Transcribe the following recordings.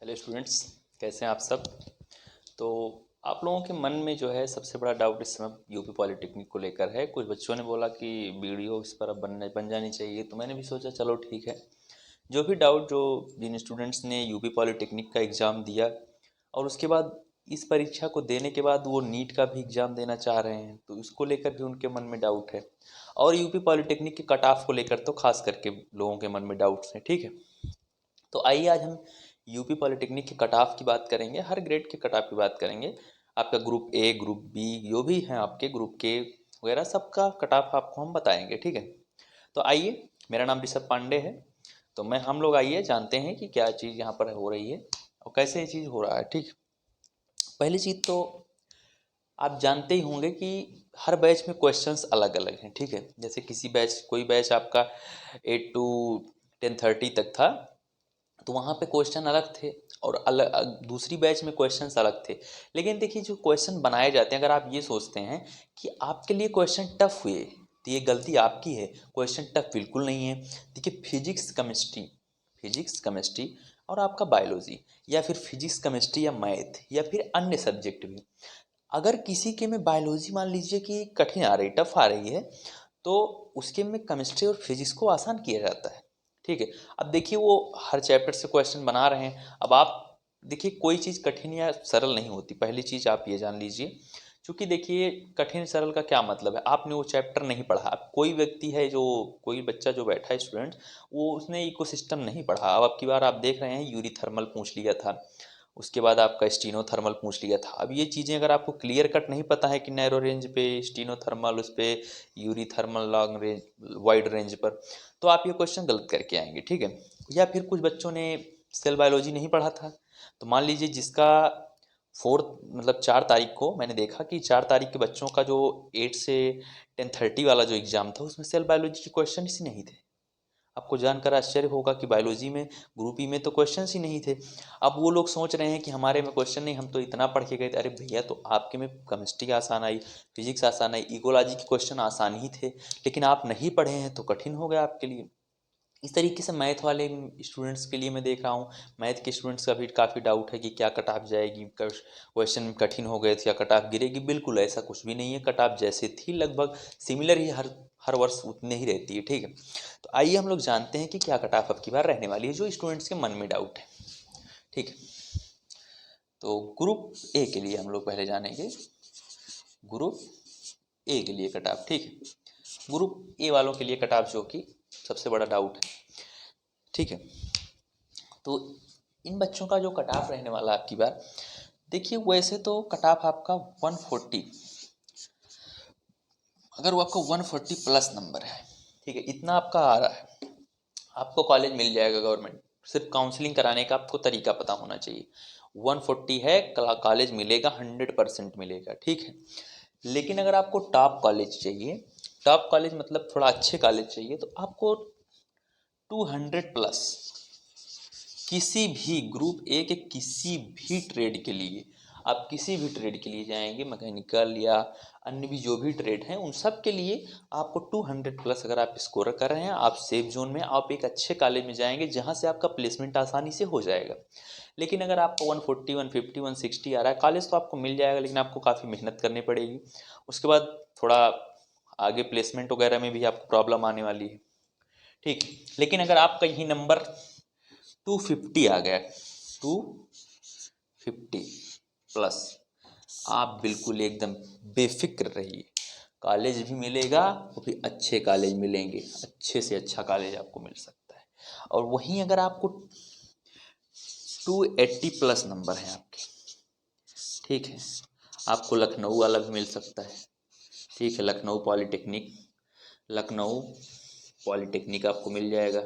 Hello students, कैसे हैं आप सब। तो आप लोगों के मन में जो है सबसे बड़ा डाउट इस समय यूपी पॉलिटेक्निक को लेकर है। कुछ बच्चों ने बोला कि वीडियो इस पर अब बन जानी चाहिए, तो मैंने भी सोचा चलो ठीक है। जो भी डाउट जो जिन स्टूडेंट्स ने यूपी पॉलिटेक्निक का एग्ज़ाम दिया और उसके बाद इस परीक्षा को देने के बाद वो नीट का भी एग्ज़ाम देना चाह रहे हैं, तो उसको लेकर भी उनके मन में डाउट है। और यूपी पॉलिटेक्निक के कट ऑफ को लेकर तो खास करके लोगों के मन में डाउट्स हैं। ठीक है, तो आइए आज हम यूपी पॉलिटेक्निक के कट ऑफ की बात करेंगे, हर ग्रेड के कट ऑफ की बात करेंगे। आपका ग्रुप ए, ग्रुप बी, जो भी हैं आपके ग्रुप के वगैरह सबका कट ऑफ आपको हम बताएंगे। ठीक है, तो आइए, मेरा नाम ऋषभ पांडे है। तो हम लोग आइए जानते हैं कि क्या चीज़ यहाँ पर हो रही है और कैसे ये चीज़ हो रहा है। ठीक, पहली चीज़ तो आप जानते ही होंगे कि हर बैच में क्वेश्चंस अलग अलग हैं। ठीक है, जैसे किसी बैच कोई बैच आपका 8 to 10:30 तक था, तो वहाँ पे क्वेश्चन अलग थे और अलग दूसरी बैच में क्वेश्चंस अलग थे। लेकिन देखिए, जो क्वेश्चन बनाए जाते हैं, अगर आप ये सोचते हैं कि आपके लिए क्वेश्चन टफ हुए, तो ये गलती आपकी है। क्वेश्चन टफ बिल्कुल नहीं है। देखिए, फिजिक्स केमिस्ट्री और आपका बायोलॉजी, या फिर फिजिक्स केमिस्ट्री या मैथ या फिर अन्य सब्जेक्ट भी, अगर किसी के में बायोलॉजी मान लीजिए कि कठिन आ रही, टफ आ रही है, तो उसके में केमिस्ट्री और फिजिक्स को आसान किया जाता है। ठीक है, अब देखिए वो हर चैप्टर से क्वेश्चन बना रहे हैं। अब आप देखिए, कोई चीज़ कठिन या सरल नहीं होती, पहली चीज़ आप ये जान लीजिए। क्योंकि देखिए, कठिन सरल का क्या मतलब है, आपने वो चैप्टर नहीं पढ़ा। अब कोई व्यक्ति है, जो कोई बच्चा जो बैठा है स्टूडेंट, वो उसने इकोसिस्टम नहीं पढ़ा। अब की बार आप देख रहे हैं यूरी थर्मल पूछ लिया था, उसके बाद आपका स्टीनो थर्मल पूछ लिया था। अब ये चीज़ें अगर आपको क्लियर कट नहीं पता है कि नैरो रेंज पे स्टीनो थर्मल, उस पर Yuri thermal long range, wide range पर, तो आप ये क्वेश्चन गलत करके आएंगे। ठीक है, या फिर कुछ बच्चों ने सेल बायोलॉजी नहीं पढ़ा था। तो मान लीजिए जिसका 4 मतलब 4 तारीख को मैंने देखा कि 4 तारीख के बच्चों का जो 8 से 10:30 वाला जो एग्ज़ाम था, उसमें सेल बायोलॉजी के क्वेश्चन ही नहीं थे। आपको जानकर आश्चर्य होगा कि बायोलॉजी में ग्रुप ई में तो क्वेश्चंस ही नहीं थे। अब वो लोग सोच रहे हैं कि हमारे में क्वेश्चन नहीं, हम तो इतना पढ़ के गए थे। अरे भैया, तो आपके में केमिस्ट्री आसान आई, फिजिक्स आसान आई, इकोलॉजी के क्वेश्चन आसान ही थे, लेकिन आप नहीं पढ़े हैं तो कठिन हो गया आपके लिए। इस तरीके से मैथ वाले स्टूडेंट्स के लिए मैं देख रहा हूँ, मैथ के स्टूडेंट्स का भी काफ़ी डाउट है कि क्या कट ऑफ जाएगी, क्वेश्चन कठिन हो गए थे या कट ऑफ गिरेगी। बिल्कुल ऐसा कुछ भी नहीं है, कट ऑफ जैसे थी लगभग सिमिलर ही हर हर वर्ष उतने ही रहती है। ठीक है, तो आइए हम लोग जानते हैं कि क्या कट ऑफ अब की बार रहने वाली है, जो स्टूडेंट्स के मन में डाउट है। ठीक है, तो ग्रुप ए के लिए हम लोग पहले जानेंगे, ग्रुप ए के लिए कट ऑफ। ठीक है, ग्रुप ए वालों के लिए कट ऑफ जो कि सबसे बड़ा डाउट है। ठीक है, तो इन बच्चों का जो कट ऑफ रहने वाला आपकी बार, देखिए वैसे तो कट ऑफ आपका 140, अगर वो आपका 140 प्लस नंबर है, ठीक है, इतना आपका आ रहा है, आपको कॉलेज मिल जाएगा गवर्नमेंट। सिर्फ काउंसलिंग कराने का आपको तरीका पता होना चाहिए। 140 है, कॉलेज मिलेगा, 100% मिलेगा। ठीक है, लेकिन अगर आपको टॉप कॉलेज चाहिए, टॉप कॉलेज मतलब थोड़ा अच्छे कॉलेज चाहिए, तो आपको 200 प्लस किसी भी ग्रुप ए के किसी भी ट्रेड के लिए, आप किसी भी ट्रेड के लिए जाएंगे, मैकेनिकल या अन्य भी जो भी ट्रेड हैं, उन सब के लिए आपको 200 प्लस अगर आप स्कोर कर रहे हैं, आप सेफ जोन में, आप एक अच्छे कॉलेज में जाएंगे जहां से आपका प्लेसमेंट आसानी से हो जाएगा। लेकिन अगर आपको 140, 150, 160 आ रहा है, कॉलेज तो आपको मिल जाएगा, लेकिन आपको काफ़ी मेहनत करनी पड़ेगी। उसके बाद थोड़ा आगे प्लेसमेंट वगैरह में भी आपको प्रॉब्लम आने वाली है। ठीक, लेकिन अगर आपका यही नंबर 250 आ गया, 250 प्लस, आप बिल्कुल एकदम बेफिक्र रहिए, कॉलेज भी मिलेगा, वो भी अच्छे कॉलेज मिलेंगे, अच्छे से अच्छा कॉलेज आपको मिल सकता है। और वहीं अगर आपको 280 प्लस नंबर है आपके, ठीक है, आपको लखनऊ वाला भी मिल सकता है। ठीक है, लखनऊ पॉलिटेक्निक आपको मिल जाएगा।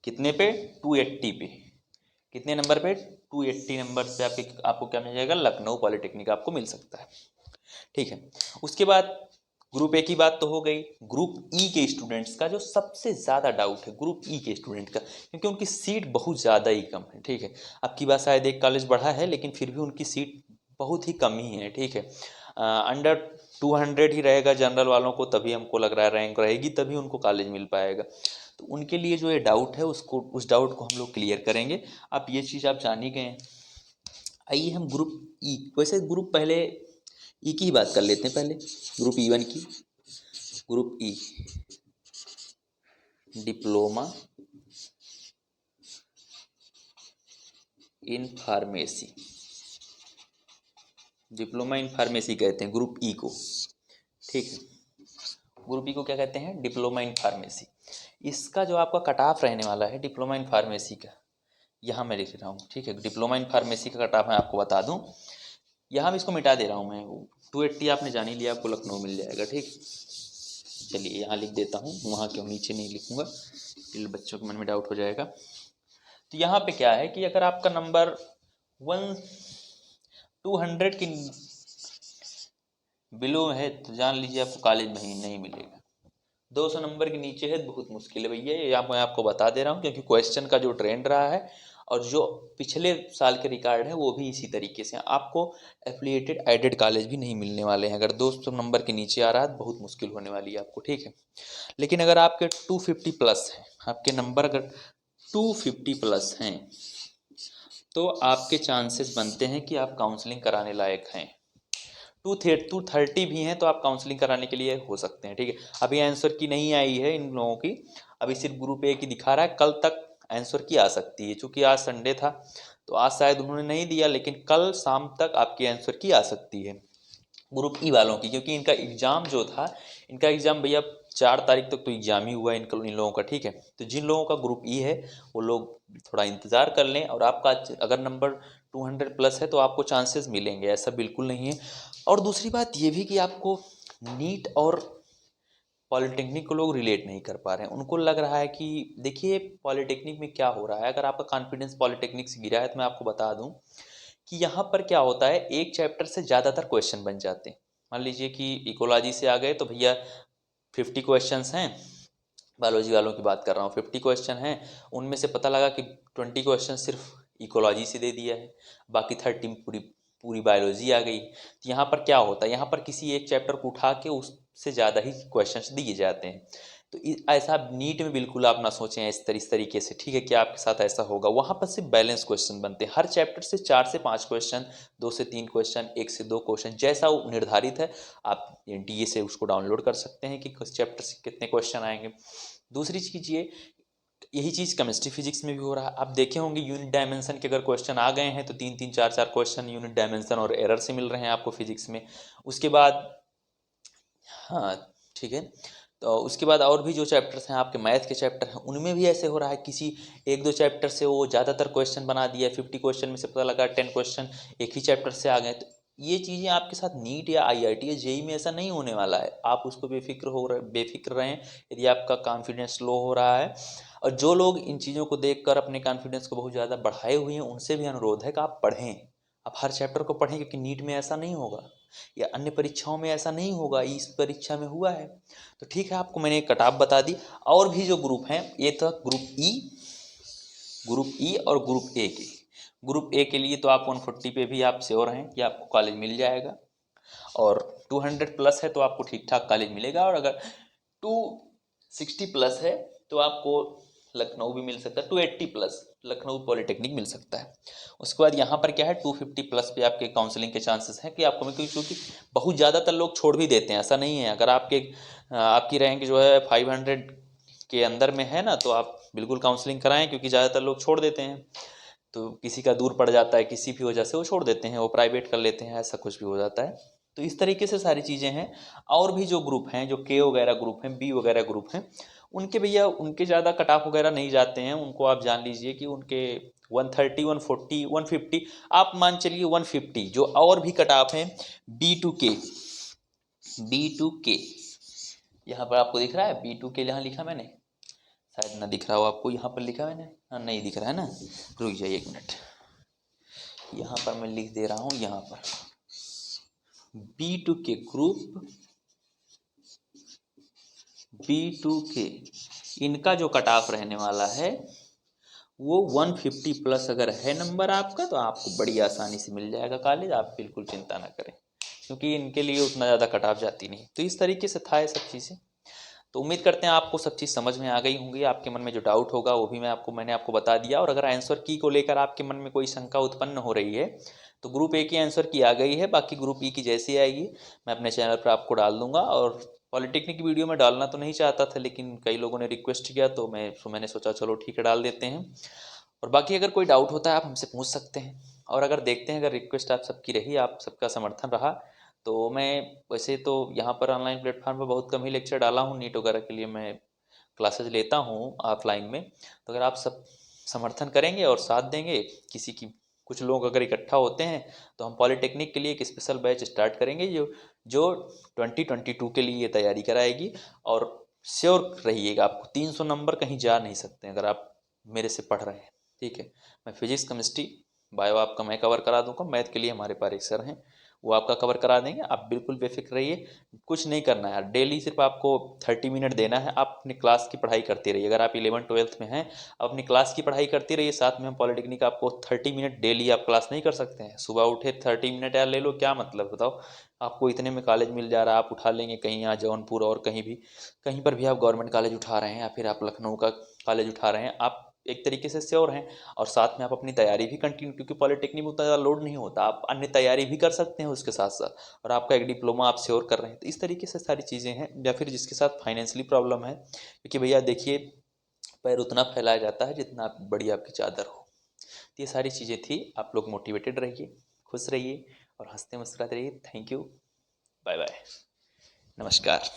कितने पे? 280 पे। कितने नंबर पे? 280 नंबर पे आपको क्या मिल जाएगा? लखनऊ पॉलिटेक्निक आपको मिल सकता है। ठीक है, उसके बाद ग्रुप ए की बात तो हो गई। ग्रुप ई के स्टूडेंट्स का जो सबसे ज़्यादा डाउट है, ग्रुप ई के स्टूडेंट का, क्योंकि उनकी सीट बहुत ज़्यादा ही कम है। ठीक है, अब की बात शायद एक कॉलेज बढ़ा है, लेकिन फिर भी उनकी सीट बहुत ही कम ही है। ठीक है, अंडर 200 ही रहेगा जनरल वालों को, तभी हमको लग रहा है रैंक रहेगी, तभी उनको कॉलेज मिल पाएगा। तो उनके लिए जो ये डाउट है उसको, उस डाउट को हम लोग क्लियर करेंगे। अब ये चीज़ आप जान ही गए हैं। आइए हम ग्रुप ई, वैसे ग्रुप पहले ई की ही बात कर लेते हैं पहले, ग्रुप E1 की। Group E, diploma in pharmacy, diploma in pharmacy कहते हैं ग्रुप ई को, ठीक है। ग्रुप ई को क्या कहते हैं? Diploma in pharmacy. इसका जो आपका कट ऑफ रहने वाला है डिप्लोमा इन फार्मेसी का, यहाँ मैं लिख रहा हूँ, ठीक है। डिप्लोमा इन फार्मेसी का कट ऑफ मैं आपको बता दूँ, यहाँ भी इसको मिटा दे रहा हूँ मैं, 280 आपने जान ही लिया, आपको लखनऊ मिल जाएगा, ठीक। चलिए यहाँ लिख देता हूँ, वहाँ क्यों नीचे नहीं लिखूँगा, फिर बच्चों के मन में डाउट हो जाएगा। तो यहाँ पे क्या है कि अगर आपका नंबर 200 की बिलो है तो जान लीजिए आपको कॉलेज में ही नहीं मिलेगा। 200 नंबर के नीचे है तो बहुत मुश्किल है भैया, ये मैं आपको बता दे रहा हूँ, क्योंकि क्वेश्चन का जो ट्रेंड रहा है और जो पिछले साल के रिकॉर्ड है वो भी इसी तरीके से। आपको एफिलिएटेड एडेड कॉलेज भी नहीं मिलने वाले हैं, अगर 200 नंबर के नीचे आ रहा है तो बहुत मुश्किल होने वाली है आपको, ठीक है। लेकिन अगर आपके 250 प्लस है, आपके नंबर अगर 250 प्लस हैं तो आपके चांसेस बनते हैं कि आप काउंसलिंग कराने लायक हैं। 230 भी हैं तो आप काउंसलिंग कराने के लिए हो सकते हैं, ठीक है। अभी आंसर की नहीं आई है इन लोगों की, अभी सिर्फ ग्रुप ए की दिखा रहा है, कल तक आंसर की आ सकती है। चूंकि आज संडे था तो आज शायद उन्होंने नहीं दिया, लेकिन कल शाम तक आपकी आंसर की आ सकती है ग्रुप ई वालों की, क्योंकि इनका एग्ज़ाम जो था, इनका एग्ज़ाम भैया 4 तारीख तक तो एग्ज़ाम ही हुआ है इन लोगों का, ठीक है। तो जिन लोगों का ग्रुप ई है वो लोग थोड़ा इंतज़ार कर लें, और आपका अगर नंबर 200 प्लस है तो आपको चांसेस मिलेंगे, ऐसा बिल्कुल नहीं है। और दूसरी बात ये भी कि आपको नीट और पॉलिटेक्निक को लोग रिलेट नहीं कर पा रहे हैं, उनको लग रहा है कि देखिए पॉलिटेक्निक में क्या हो रहा है। अगर आपका कॉन्फिडेंस पॉलिटेक्निक से गिरा है तो मैं आपको बता दूं कि यहाँ पर क्या होता है, एक चैप्टर से ज़्यादातर क्वेश्चन बन जाते हैं। मान लीजिए कि इकोलॉजी से आ गए तो भैया 50 क्वेश्चंस हैं, बायोलॉजी वालों की बात कर रहा हूँ, 50 क्वेश्चन हैं, उनमें से पता लगा कि 20 क्वेश्चन सिर्फ इकोलॉजी से दे दिया है, बाकी 30 पूरी पूरी बायोलॉजी आ गई। तो यहाँ पर क्या होता है, यहाँ पर किसी एक चैप्टर को उठा के उससे ज़्यादा ही क्वेश्चंस दिए जाते हैं। तो ऐसा नीट में बिल्कुल आप ना सोचें इस तरीके से, ठीक है, कि आपके साथ ऐसा होगा। वहाँ पर सिर्फ बैलेंस क्वेश्चन बनते हैं, हर चैप्टर से 4 से 5 क्वेश्चन, 2 से 3 क्वेश्चन, 1 से 2 क्वेश्चन, जैसा वो निर्धारित है। आप एनटीए से उसको डाउनलोड कर सकते हैं कि चैप्टर से कितने क्वेश्चन आएंगे। दूसरी चीज़ ये, यही चीज़ केमिस्ट्री फिजिक्स में भी हो रहा है। आप देखे होंगे यूनिट डायमेंशन के अगर क्वेश्चन आ गए हैं तो 3-3, 4-4 क्वेश्चन यूनिट डायमेंशन और एरर से मिल रहे हैं आपको फिजिक्स में। उसके बाद हाँ, ठीक है, तो उसके बाद और भी जो चैप्टर्स हैं आपके मैथ के चैप्टर हैं उनमें भी ऐसे हो रहा है, किसी 1-2 चैप्टर से वो ज़्यादातर क्वेश्चन बना दिया, 50 क्वेश्चन में से पता लगा 10 क्वेश्चन एक ही चैप्टर से आ गए। तो ये चीज़ें आपके साथ नीट या आईआईटी या जेई में ऐसा नहीं होने वाला है, आप उसको बेफिक्र रहें यदि आपका कॉन्फिडेंस लो हो रहा है। और जो लोग इन चीज़ों को देखकर अपने कॉन्फिडेंस को बहुत ज़्यादा बढ़ाए हुए हैं उनसे भी अनुरोध है कि आप पढ़ें, आप हर चैप्टर को पढ़ें, क्योंकि नीट में ऐसा नहीं होगा या अन्य परीक्षाओं में ऐसा नहीं होगा, इस परीक्षा में हुआ है। तो ठीक है, आपको मैंने एक कट ऑफ बता दी। और भी जो ग्रुप हैं, ये था ग्रुप ई और ग्रुप ए के। ग्रुप ए के लिए तो आप 140 पे भी आप श्योर हैं कि आपको कॉलेज मिल जाएगा, और 200 प्लस है तो आपको ठीक ठाक कॉलेज मिलेगा, और अगर 260 प्लस है तो आपको लखनऊ भी मिल सकता है, 280 प्लस लखनऊ पॉलिटेक्निक मिल सकता है। उसके बाद यहाँ पर क्या है, 250 प्लस पे आपके काउंसलिंग के चांसेस हैं कि आपको, क्योंकि बहुत ज़्यादातर लोग छोड़ भी देते हैं, ऐसा नहीं है। अगर आपकी रैंक जो है 500 के अंदर में है ना तो आप बिल्कुल काउंसलिंग कराएं, क्योंकि ज़्यादातर लोग छोड़ देते हैं। तो किसी का दूर पड़ जाता है, किसी भी वजह से वो छोड़ देते हैं, वो प्राइवेट कर लेते हैं, ऐसा कुछ भी हो जाता है। तो इस तरीके से सारी चीज़ें हैं। और भी जो ग्रुप हैं, जो के वगैरह ग्रुप हैं, बी वगैरह ग्रुप हैं, उनके भैया उनके ज़्यादा कट ऑफ वगैरह नहीं जाते हैं, उनको आप जान लीजिए कि उनके 130, 140, 150, आप मान चलिए 150। जो और भी कट ऑफ हैं बी टू के, यहाँ पर आपको दिख रहा है B2 के, यहाँ लिखा मैंने, शायद ना दिख रहा हो आपको, यहाँ पर लिखा मैंने, हाँ नहीं दिख रहा है ना, रुक जाइए 1 मिनट, यहाँ पर मैं लिख दे रहा हूँ, यहाँ पर B2 के ग्रुप, B2 के, इनका जो कट ऑफ रहने वाला है वो 150 प्लस अगर है नंबर आपका तो आपको बड़ी आसानी से मिल जाएगा कॉलेज, आप बिल्कुल चिंता ना करें, क्योंकि इनके लिए उतना ज़्यादा कट ऑफ जाती नहीं। तो इस तरीके से था ये सब चीज़ें। तो उम्मीद करते हैं आपको सब चीज़ समझ में आ गई होंगी, आपके मन में जो डाउट होगा वो भी मैंने आपको बता दिया। और अगर आंसर की को लेकर आपके मन में कोई शंका उत्पन्न हो रही है तो ग्रुप ए की आंसर की आ गई है, बाकी ग्रुप ई की जैसी आएगी मैं अपने चैनल पर आपको डाल दूंगा। और पॉलिटेक्निक की वीडियो में डालना तो नहीं चाहता था, लेकिन कई लोगों ने रिक्वेस्ट किया तो मैंने सोचा चलो ठीक है डाल देते हैं। और बाकी अगर कोई डाउट होता है आप हमसे पूछ सकते हैं। और अगर देखते हैं अगर रिक्वेस्ट आप सबकी रही, आप सबका समर्थन रहा, तो मैं वैसे तो यहाँ पर ऑनलाइन प्लेटफॉर्म पर बहुत कम ही लेक्चर डाला हूँ, नीट वगैरह के लिए मैं क्लासेज लेता हूँ ऑफलाइन में। तो अगर आप सब समर्थन करेंगे और साथ देंगे, किसी की कुछ लोग अगर इकट्ठा होते हैं तो हम पॉलिटेक्निक के लिए एक स्पेशल बैच स्टार्ट करेंगे जो जो 2022 के लिए ये तैयारी कराएगी। और श्योर रहिएगा आपको 300 नंबर कहीं जा नहीं सकते अगर आप मेरे से पढ़ रहे हैं। ठीक है, मैं फिजिक्स केमिस्ट्री बायो आपका मैं कवर करा दूंगा, मैथ के लिए हमारे पास एक सर हैं वो आपका कवर करा देंगे, आप बिल्कुल बेफिक्र रहिए। कुछ नहीं करना है यार, डेली सिर्फ आपको 30 मिनट देना है, आप अपनी क्लास की पढ़ाई करते रहिए। अगर आप 11th-12th में हैं आप अपनी क्लास की पढ़ाई करते रहिए, साथ में हम पॉलिटेक्निक आपको 30 मिनट डेली आप क्लास नहीं कर सकते हैं? सुबह उठे 30 मिनट यार ले लो, क्या मतलब बताओ? आपको इतने में कॉलेज मिल जा रहा है, आप उठा लेंगे कहीं यहाँ जौनपुर और कहीं भी, कहीं पर भी आप गवर्नमेंट कॉलेज उठा रहे हैं या फिर आप लखनऊ का कॉलेज उठा रहे हैं, आप एक तरीके से श्योर हैं। और साथ में आप अपनी तैयारी भी कंटिन्यू, क्योंकि पॉलिटेक्निक में उतना ज़्यादा लोड नहीं होता, आप अन्य तैयारी भी कर सकते हैं उसके साथ साथ, और आपका एक डिप्लोमा आप श्योर कर रहे हैं। तो इस तरीके से सारी चीज़ें हैं। या फिर जिसके साथ फाइनेंशियली प्रॉब्लम है, क्योंकि भैया देखिए पैर उतना फैलाया जाता है जितना बड़ी आपकी चादर हो। तो ये सारी चीज़ें थी, आप लोग मोटिवेटेड रहिए, खुश रहिए और हंसते मुस्कुराते रहिए। थैंक यू, बाय बाय, नमस्कार।